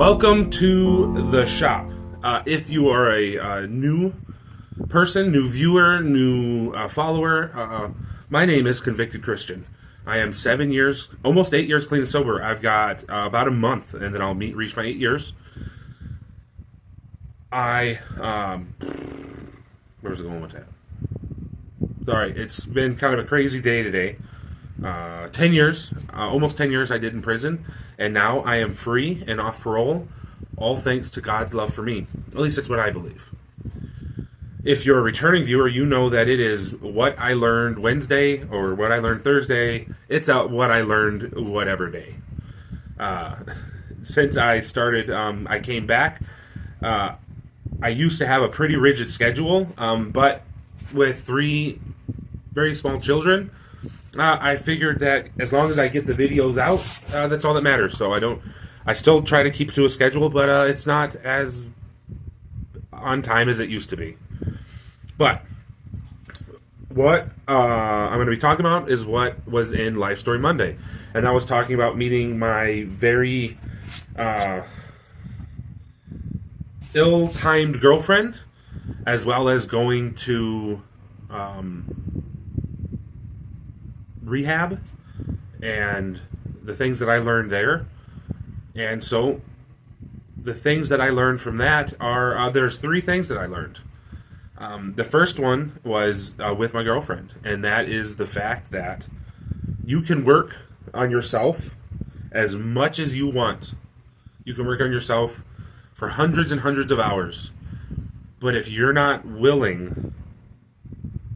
Welcome to the shop. If you are a new person, new viewer, new follower, my name is Convicted Christian. I am 7 years, almost 8 years clean and sober. I've got about a month, and then I'll reach my 8 years. Where's it going with that? Sorry, it's been kind of a crazy day today. 10 years, almost 10 years I did in prison, and now I am free and off parole, all thanks to God's love for me. At least that's what I believe. If you're a returning viewer, you know that it is what I learned Wednesday or what I learned Thursday. It's what I learned whatever day. Since I started, I came back. I used to have a pretty rigid schedule, but with 3 very small children, I figured that as long as I get the videos out, that's all that matters. So I still try to keep to a schedule, but it's not as on time as it used to be. But what I'm going to be talking about is what was in Life Story Monday. And I was talking about meeting my very ill-timed girlfriend, as well as going to rehab and the things that I learned there. And so the things that I learned from that are, there's 3 things that I learned. The first one was with my girlfriend, and that is the fact that you can work on yourself as much as you want. You can work on yourself for hundreds and hundreds of hours. But if you're not willing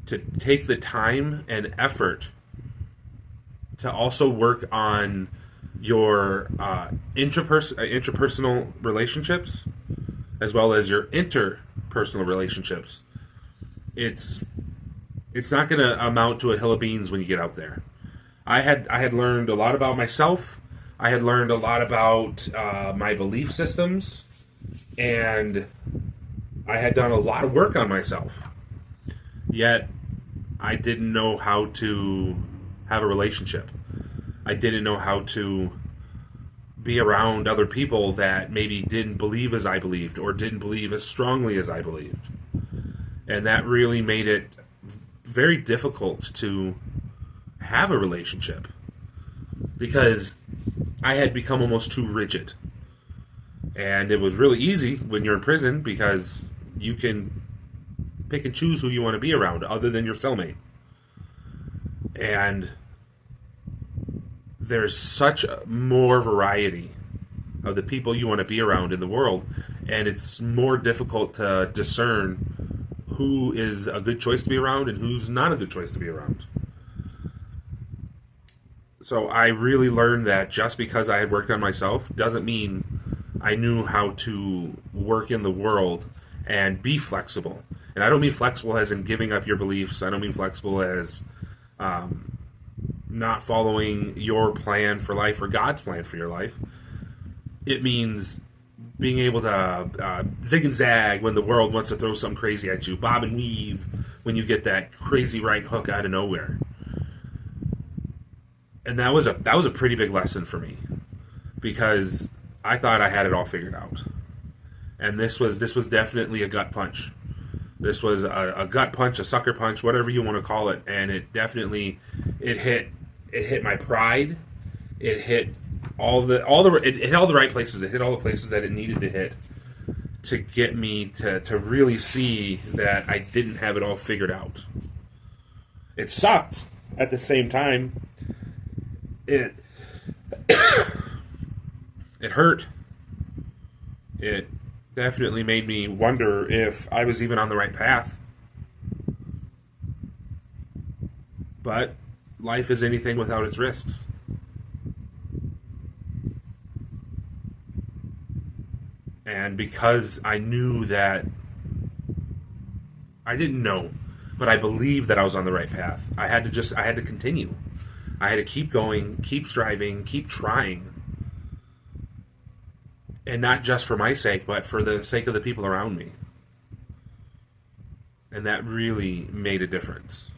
to take the time and effort to also work on your interpersonal relationships, as well as your interpersonal relationships, it's not going to amount to a hill of beans when you get out there. I had learned a lot about myself. I had learned a lot about my belief systems, and I had done a lot of work on myself. Yet I didn't know how to have a relationship. I didn't know how to be around other people that maybe didn't believe as I believed, or didn't believe as strongly as I believed. And that really made it very difficult to have a relationship, because I had become almost too rigid. And it was really easy when you're in prison, because you can pick and choose who you want to be around other than your cellmate. And there's such more variety of the people you want to be around in the world, and it's more difficult to discern who is a good choice to be around and who's not a good choice to be around. So I really learned that just because I had worked on myself doesn't mean I knew how to work in the world and be flexible. And I don't mean flexible as in giving up your beliefs. I don't mean flexible as not following your plan for life or God's plan for your life. It means being able to zig and zag when the world wants to throw something crazy at you, bob and weave when you get that crazy right hook out of nowhere. And that was a pretty big lesson for me, because I thought I had it all figured out. And this was definitely a gut punch. This was a gut punch, a sucker punch, whatever you want to call it, and it definitely it hit my pride. It hit it hit all the right places. It hit all the places that it needed to hit to get me to really see that I didn't have it all figured out. It sucked at the same time. It hurt. It definitely made me wonder if I was even on the right path. But life is anything without its risks. And because I knew that, I didn't know, but I believed that I was on the right path, I had to continue. I had to keep going, keep striving, keep trying. And not just for my sake, but for the sake of the people around me. And that really made a difference.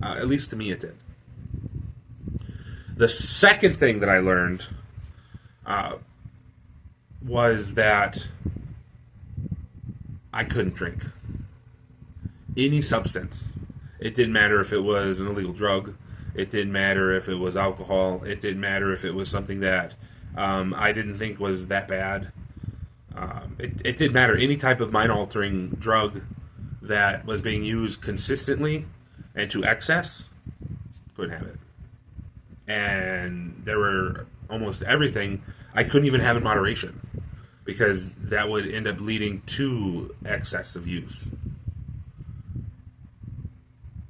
At least to me it did. The second thing that I learned was that I couldn't drink any substance. It didn't matter if it was an illegal drug. It didn't matter if it was alcohol. It didn't matter if it was something that I didn't think was that bad. It didn't matter. Any type of mind-altering drug that was being used consistently and to excess, couldn't have it. And there were almost everything I couldn't even have in moderation, because that would end up leading to excessive use.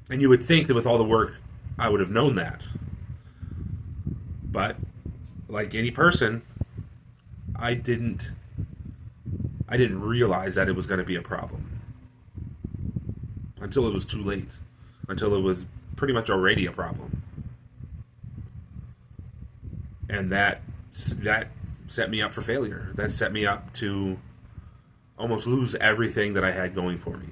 And you would think that with all the work, I would have known that. But, like any person, I didn't realize that it was going to be a problem until it was too late, until it was pretty much already a problem. And that set me up for failure. That set me up to almost lose everything that I had going for me.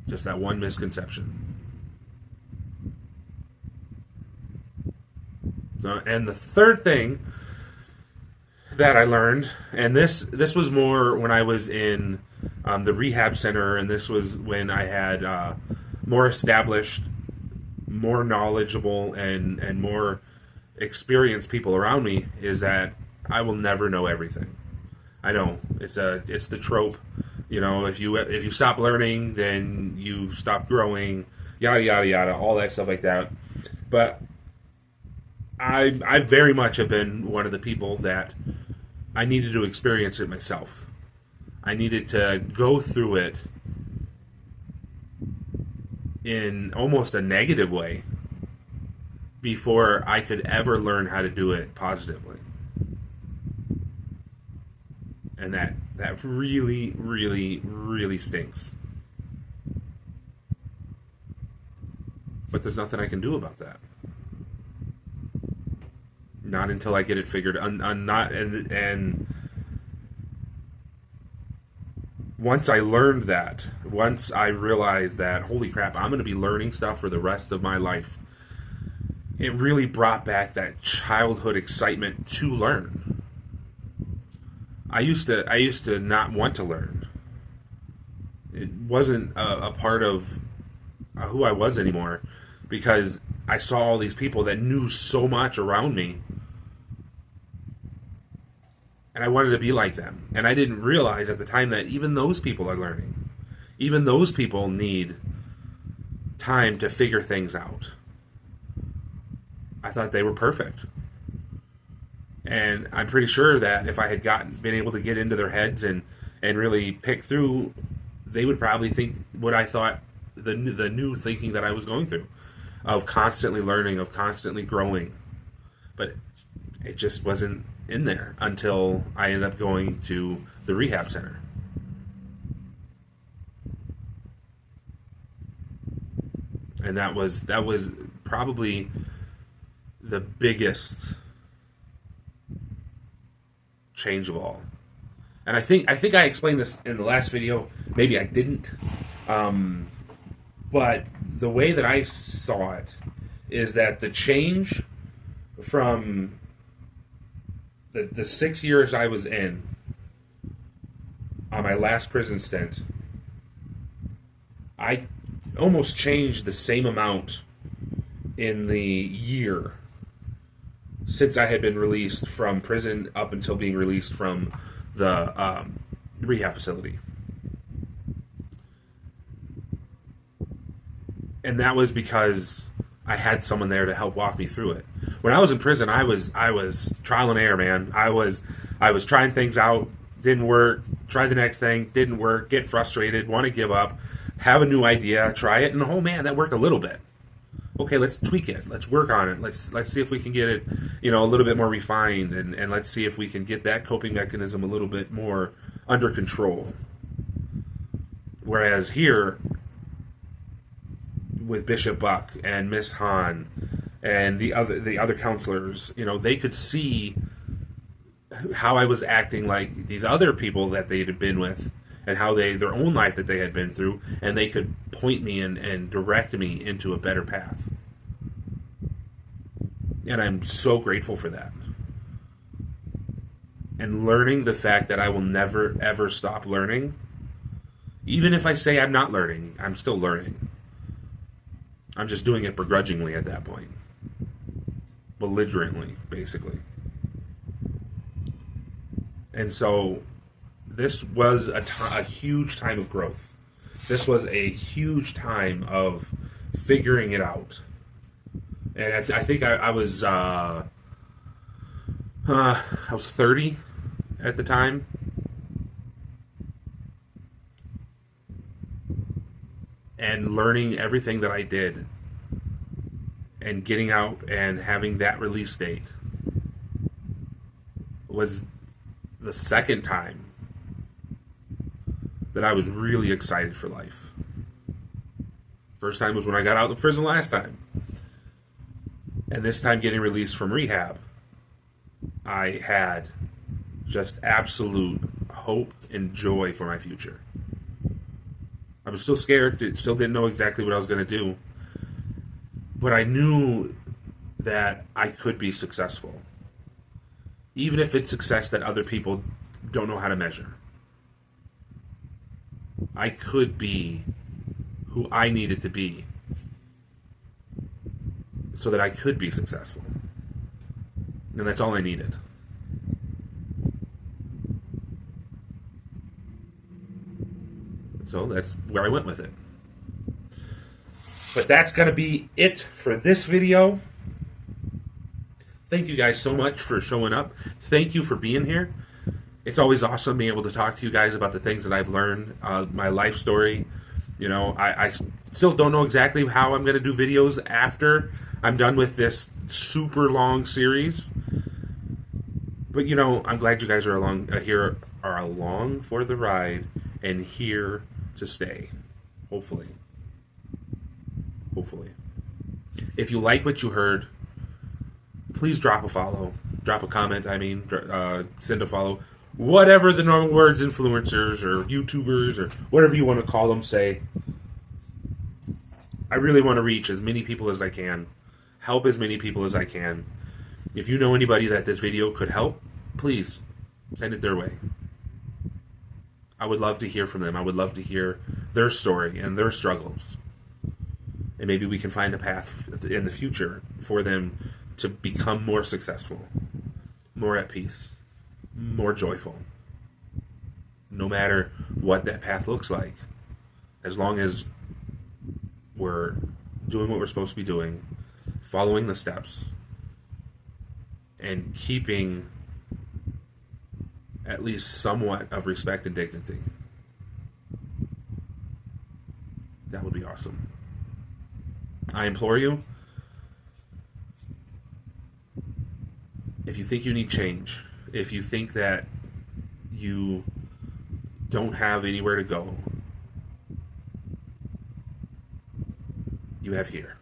Just that one misconception. So, and the third thing that I learned, and this was more when I was in the rehab center, and this was when I had more established, more knowledgeable, and more experienced people around me, is that I will never know everything. I know it's the trope, you know. If you stop learning, then you stop growing, yada yada yada, all that stuff like that. But I very much have been one of the people that I needed to experience it myself. I needed to go through it in almost a negative way before I could ever learn how to do it positively. And that really, really, really stinks. But there's nothing I can do about that. Not until I get it figured and once I learned that, once I realized that, holy crap, I'm going to be learning stuff for the rest of my life, it really brought back that childhood excitement to learn. I used to not want to learn. It wasn't a part of who I was anymore, because I saw all these people that knew so much around me, and I wanted to be like them. And I didn't realize at the time that even those people are learning. Even those people need time to figure things out. I thought they were perfect. And I'm pretty sure that if I had been able to get into their heads and really pick through, they would probably think what I thought, the new thinking that I was going through, of constantly learning, of constantly growing. But it just wasn't in there until I ended up going to the rehab center. And that was probably the biggest change of all. And I think I explained this in the last video. Maybe I didn't. But the way that I saw it is that the change from the 6 years I was in on my last prison stint, I almost changed the same amount in the year since I had been released from prison up until being released from the rehab facility. And that was because I had someone there to help walk me through it. When I was in prison, I was trial and error, man. I was trying things out, didn't work. Try the next thing, didn't work. Get frustrated, want to give up. Have a new idea, try it, and oh man, that worked a little bit. Okay, let's tweak it. Let's work on it. Let's see if we can get it, a little bit more refined, and let's see if we can get that coping mechanism a little bit more under control. Whereas here, with Bishop Buck and Miss Hahn and the other counselors, they could see how I was acting like these other people that they had been with, and how their own life that they had been through, and they could point me and direct me into a better path. And I'm so grateful for that. and learning the fact that I will never, ever stop learning. Even if I say I'm not learning, I'm still learning. I'm just doing it begrudgingly at that point. Belligerently, basically. And so this was a huge time of growth. This was a huge time of figuring it out. And I think I was 30 at the time. And learning everything that I did. And getting out and having that release date was the second time that I was really excited for life. First time was when I got out of prison last time. And this time getting released from rehab, I had just absolute hope and joy for my future. I was still scared, still didn't know exactly what I was going to do. But I knew that I could be successful. Even if it's success that other people don't know how to measure. I could be who I needed to be so that I could be successful. And that's all I needed. So that's where I went with it. But that's going to be it for this video. Thank you guys so much for showing up. Thank you for being here. It's always awesome being able to talk to you guys about the things that I've learned, my life story. You know, I still don't know exactly how I'm going to do videos after I'm done with this super long series. But, you know, I'm glad you guys are along for the ride and here to stay. Hopefully. If you like what you heard, please drop a follow. Drop a comment, send a follow. Whatever the normal words influencers or YouTubers or whatever you want to call them say. I really want to reach as many people as I can. Help as many people as I can. If you know anybody that this video could help, please send it their way. I would love to hear from them. I would love to hear their story and their struggles. And maybe we can find a path in the future for them to become more successful, more at peace, more joyful. No matter what that path looks like, as long as we're doing what we're supposed to be doing, following the steps, and keeping at least somewhat of respect and dignity. That would be awesome. I implore you, if you think you need change, if you think that you don't have anywhere to go, you have here.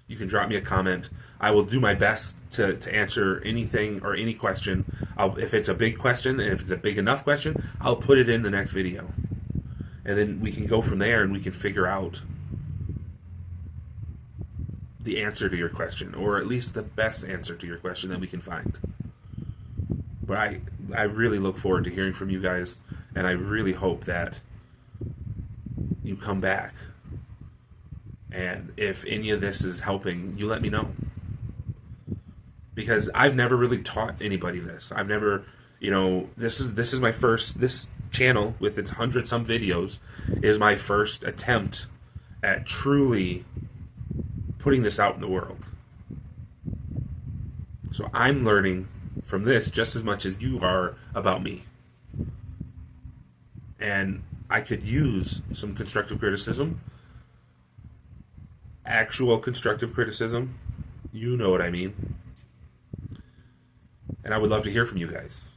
You can drop me a comment. I will do my best to answer anything or any question. If it's a big question, and if it's a big enough question, I'll put it in the next video. And then we can go from there and we can figure out the answer to your question, or at least the best answer to your question that we can find. But I really look forward to hearing from you guys, and I really hope that you come back. And if any of this is helping, you let me know. Because I've never really taught anybody this. I've never, this is my first, this channel with its 100-some videos is my first attempt at truly putting this out in the world. So I'm learning from this just as much as you are about me. And I could use some constructive criticism. Actual constructive criticism. You know what I mean. And I would love to hear from you guys.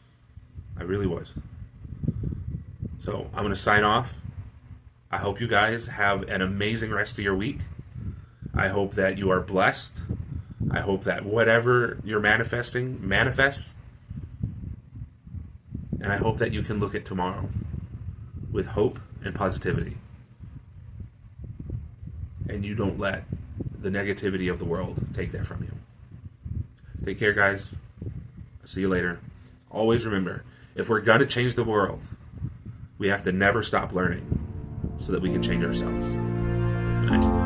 I really would. So I'm going to sign off. I hope you guys have an amazing rest of your week. I hope that you are blessed. I hope that whatever you're manifesting manifests. And I hope that you can look at tomorrow with hope and positivity. And you don't let the negativity of the world take that from you. Take care, guys. See you later. Always remember, if we're going to change the world, we have to never stop learning so that we can change ourselves. Good night.